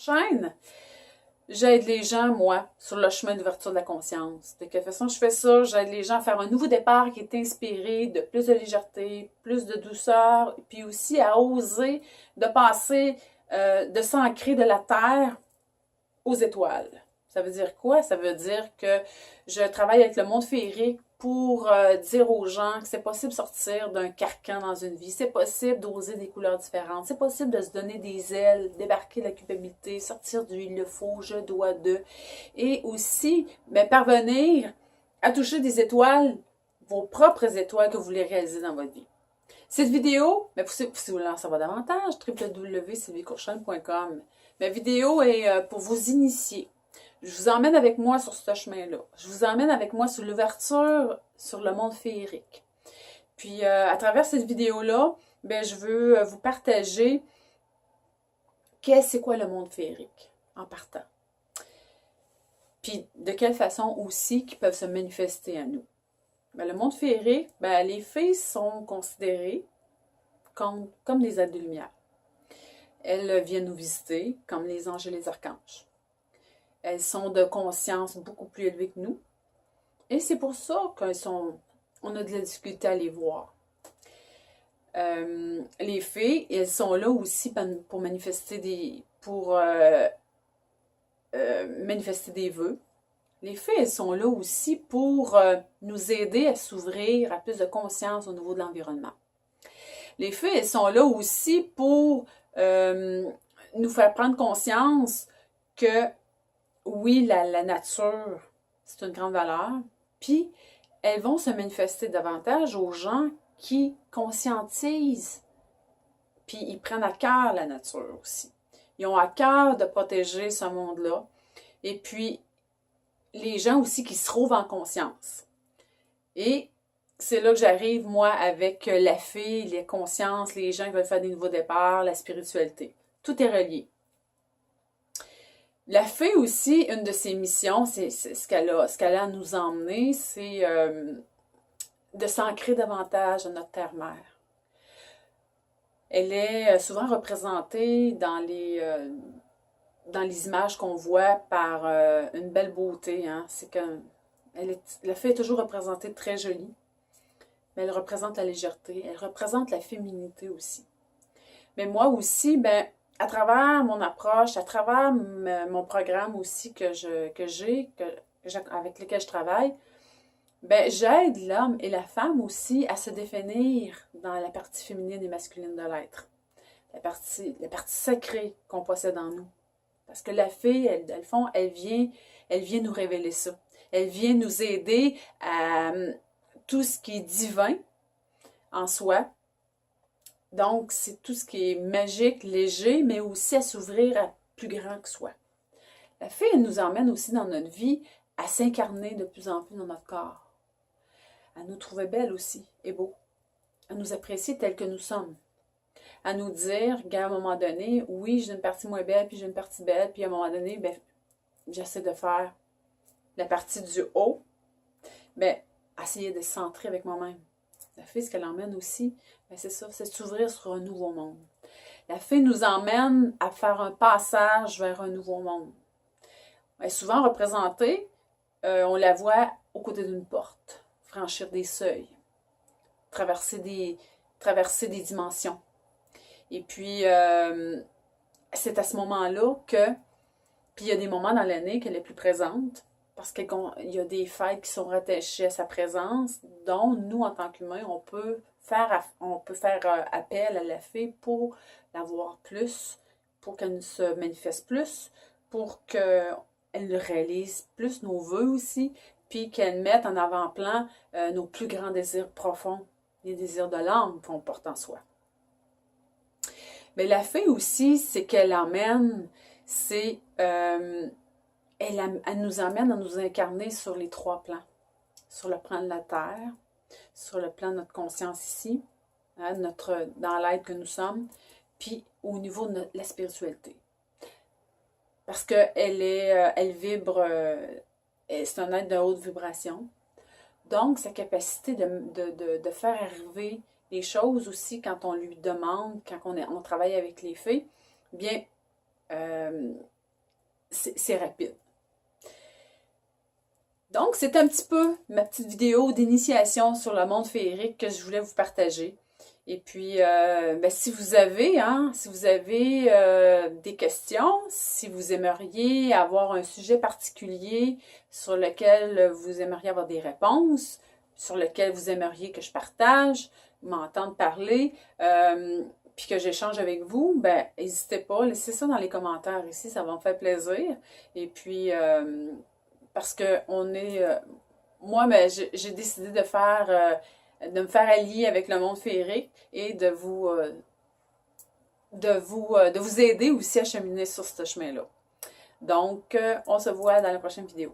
chaîne, j'aide les gens, moi, sur le chemin d'ouverture de la conscience. De quelle façon je fais ça? J'aide les gens à faire un nouveau départ qui est inspiré de plus de légèreté, plus de douceur, puis aussi à oser de passer, de s'ancrer de la terre aux étoiles. Ça veut dire quoi? Ça veut dire que je travaille avec le monde féerique pour dire aux gens que c'est possible de sortir d'un carcan dans une vie, c'est possible d'oser des couleurs différentes, c'est possible de se donner des ailes, débarquer de la culpabilité, sortir du il le faut, je dois de, et aussi parvenir à toucher des étoiles, vos propres étoiles que vous voulez réaliser dans votre vie. Cette vidéo, si vous voulez en savoir davantage, www.sylviecourchaine.com. Ma vidéo est pour vous initier. Je vous emmène avec moi sur ce chemin-là. Je vous emmène avec moi sur l'ouverture sur le monde féerique. Puis, à travers cette vidéo-là, je veux vous partager c'est quoi le monde féerique en partant. Puis, de quelle façon aussi qu'ils peuvent se manifester à nous. Le monde féerique, les fées sont considérées comme des êtres de lumière. Elles viennent nous visiter comme les anges et les archanges. Elles sont de conscience beaucoup plus élevée que nous. Et c'est pour ça qu'on a de la difficulté à les voir. Les fées, elles sont là aussi pour manifester manifester des vœux. Les fées, elles sont là aussi pour nous aider à s'ouvrir à plus de conscience au niveau de l'environnement. Les fées, elles sont là aussi pour nous faire prendre conscience que oui, la nature, c'est une grande valeur, puis elles vont se manifester davantage aux gens qui conscientisent, puis ils prennent à cœur la nature aussi. Ils ont à cœur de protéger ce monde-là, et puis les gens aussi qui se trouvent en conscience. Et c'est là que j'arrive, moi, avec la fée, les consciences, les gens qui veulent faire des nouveaux départs, la spiritualité. Tout est relié. La fée aussi, une de ses missions, c'est ce qu'elle a à nous emmener, c'est de s'ancrer davantage à notre terre-mère. Elle est souvent représentée dans les images qu'on voit par une belle beauté. Hein. C'est que la fée est toujours représentée très jolie, mais elle représente la légèreté, elle représente la féminité aussi. Mais moi aussi, à travers mon approche, à travers mon programme aussi avec lequel je travaille, j'aide l'homme et la femme aussi à se définir dans la partie féminine et masculine de l'être. La partie sacrée qu'on possède en nous. Parce que la fée, elle vient nous révéler ça. Elle vient nous aider à tout ce qui est divin en soi. Donc, c'est tout ce qui est magique, léger, mais aussi à s'ouvrir à plus grand que soi. La fée, elle nous emmène aussi dans notre vie à s'incarner de plus en plus dans notre corps. À nous trouver belles aussi et beaux. À nous apprécier tels que nous sommes. À nous dire qu'à un moment donné, oui, j'ai une partie moins belle, puis j'ai une partie belle, puis à un moment donné, j'essaie de faire la partie du haut, essayer de se centrer avec moi-même. La fée, ce qu'elle emmène aussi, c'est ça, c'est s'ouvrir sur un nouveau monde. La fée nous emmène à faire un passage vers un nouveau monde. Elle est souvent représentée, on la voit aux côtés d'une porte, franchir des seuils, traverser des dimensions. Et puis, c'est à ce moment-là puis il y a des moments dans l'année qu'elle est plus présente, parce qu'il y a des fêtes qui sont rattachées à sa présence, dont nous, en tant qu'humains, on peut faire appel à la fée pour la voir plus, pour qu'elle se manifeste plus, pour qu'elle réalise plus nos vœux aussi, puis qu'elle mette en avant-plan nos plus grands désirs profonds, les désirs de l'âme qu'on porte en soi. Mais la fée aussi, c'est qu'elle emmène, elle nous amène à nous incarner sur les trois plans. Sur le plan de la terre, sur le plan de notre conscience ici, hein, dans l'être que nous sommes, puis au niveau de la spiritualité. Parce qu'elle vibre, c'est un être de haute vibration. Donc, sa capacité de faire arriver les choses aussi quand on lui demande, quand on travaille avec les fées, c'est rapide. Donc, c'est un petit peu ma petite vidéo d'initiation sur le monde féerique que je voulais vous partager. Et puis, ben, si vous avez des questions, si vous aimeriez avoir un sujet particulier sur lequel vous aimeriez avoir des réponses, sur lequel vous aimeriez que je partage, m'entendre parler, puis que j'échange avec vous, ben, n'hésitez pas, laissez ça dans les commentaires ici, ça va me faire plaisir. Et puis, parce que moi, ben, j'ai décidé de me faire allier avec le monde féerique et de vous aider aussi à cheminer sur ce chemin-là. Donc, on se voit dans la prochaine vidéo.